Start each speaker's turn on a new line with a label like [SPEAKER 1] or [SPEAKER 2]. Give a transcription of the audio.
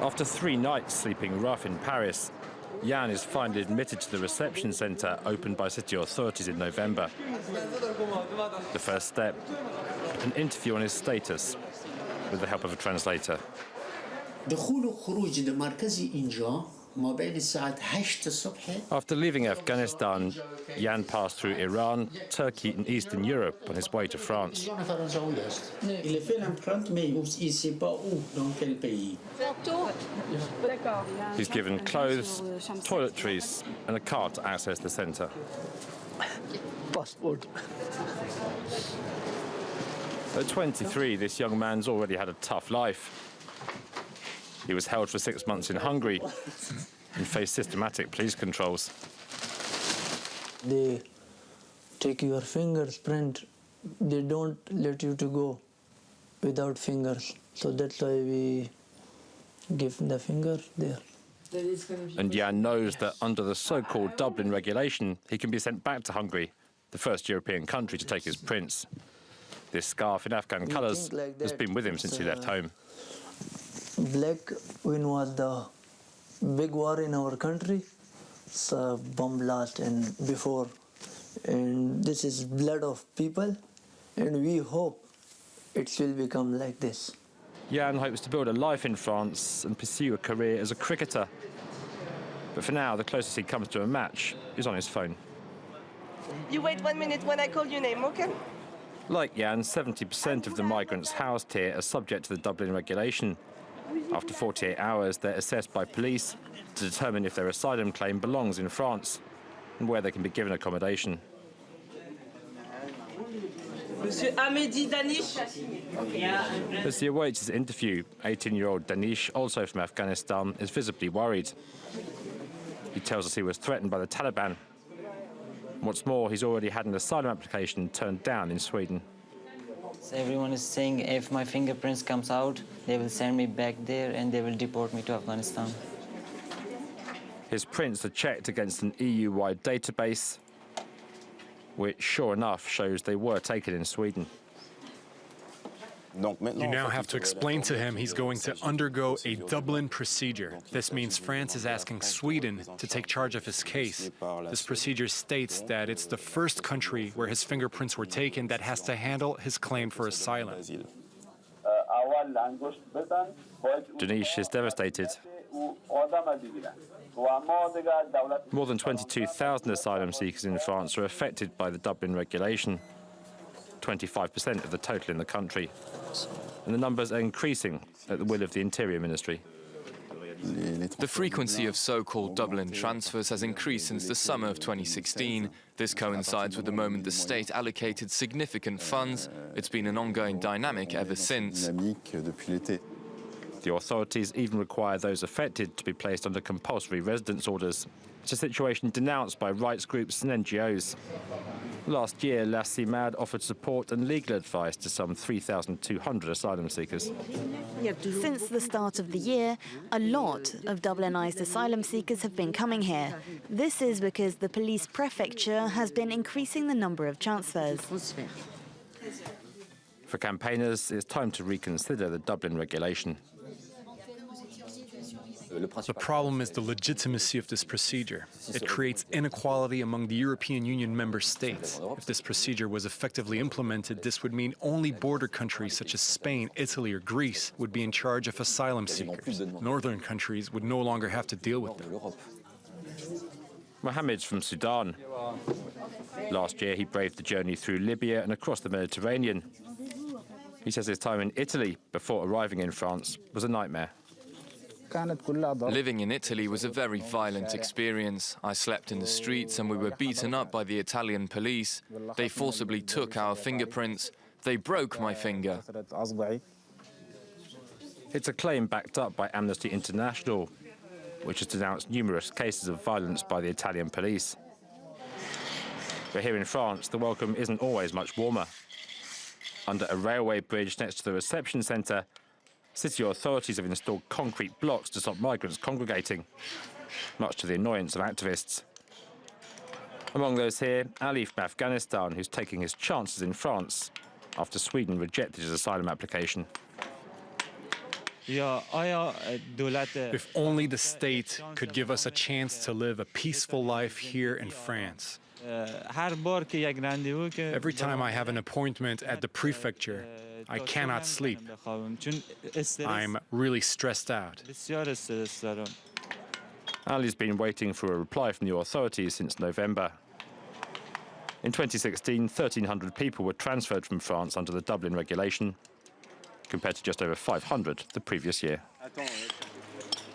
[SPEAKER 1] After 3 nights sleeping rough in Paris, Jan is finally admitted to the reception centre opened by city authorities in November. The first step, an interview on his status with the help of a translator. After leaving Afghanistan, Jan passed through Iran, Turkey and Eastern Europe on his way to France. He's given clothes, toiletries and a card to access the centre.
[SPEAKER 2] Passport.
[SPEAKER 1] At 23, this young man's already had a tough life. He was held for 6 months in Hungary and faced systematic police controls.
[SPEAKER 2] They take your fingers print. They don't let you to go without fingers. So that's why we give the finger there.
[SPEAKER 1] And Jan knows that under the so-called Dublin regulation, he can be sent back to Hungary, the first European country to take his prints. This scarf in Afghan colours has been with him since he left home.
[SPEAKER 2] Black when was the big war in our country, so bomb blast and before, and this is blood of people, and we hope it will become like this.
[SPEAKER 1] Jan hopes to build a life in France and pursue a career as a cricketer. But for now, the closest he comes to a match is on his phone.
[SPEAKER 3] You wait 1 minute when I call your name, okay?
[SPEAKER 1] Like Jan, 70% of the migrants housed here are subject to the Dublin regulation. After 48 hours, they're assessed by police to determine if their asylum claim belongs in France and where they can be given accommodation.
[SPEAKER 3] Monsieur Ahmedi Danish.
[SPEAKER 1] As he awaits his interview, 18-year-old Danish, also from Afghanistan, is visibly worried. He tells us he was threatened by the Taliban. What's more, he's already had an asylum application turned down in Sweden.
[SPEAKER 4] So everyone is saying if my fingerprints comes out, they will send me back there and they will deport me to Afghanistan.
[SPEAKER 1] His prints are checked against an EU-wide database, which, sure enough, shows they were taken in Sweden.
[SPEAKER 5] You now have to explain to him he's going to undergo a Dublin procedure. This means France is asking Sweden to take charge of his case. This procedure states that it's the first country where his fingerprints were taken that has to handle his claim for asylum.
[SPEAKER 1] Danish is devastated. More than 22,000 asylum seekers in France are affected by the Dublin regulation, 25% of the total in the country. And the numbers are increasing at the will of the Interior Ministry.
[SPEAKER 6] The frequency of so-called Dublin transfers has increased since the summer of 2016. This coincides with the moment the state allocated significant funds. It's been an ongoing dynamic ever since.
[SPEAKER 1] The authorities even require those affected to be placed under compulsory residence orders. It's a situation denounced by rights groups and NGOs. Last year, MOHAMED offered support and legal advice to some 3,200 asylum seekers.
[SPEAKER 7] Since the start of the year, a lot of Dublinized asylum seekers have been coming here. This is because the police prefecture has been increasing the number of transfers.
[SPEAKER 1] For campaigners, it's time to reconsider the Dublin regulation.
[SPEAKER 5] The problem is the legitimacy of this procedure. It creates inequality among the European Union member states. If this procedure was effectively implemented, this would mean only border countries such as Spain, Italy or Greece would be in charge of asylum seekers. Northern countries would no longer have to deal with them.
[SPEAKER 1] Mohamed's from Sudan. Last year, he braved the journey through Libya and across the Mediterranean. He says his time in Italy before arriving in France was a nightmare.
[SPEAKER 6] Living in Italy was a very violent experience. I slept in the streets and we were beaten up by the Italian police. They forcibly took our fingerprints. They broke my finger.
[SPEAKER 1] It's a claim backed up by Amnesty International, which has denounced numerous cases of violence by the Italian police. But here in France, the welcome isn't always much warmer. Under a railway bridge next to the reception centre, city authorities have installed concrete blocks to stop migrants congregating, much to the annoyance of activists. Among those here, Ali from Afghanistan, who's taking his chances in France after Sweden rejected his asylum application.
[SPEAKER 5] If only the state could give us a chance to live a peaceful life here in France. Every time I have an appointment at the prefecture, I cannot sleep. I'm really stressed out.
[SPEAKER 1] Ali's been waiting for a reply from the authorities since November. In 2016, 1,300 people were transferred from France under the Dublin regulation, compared to just over 500 the previous year.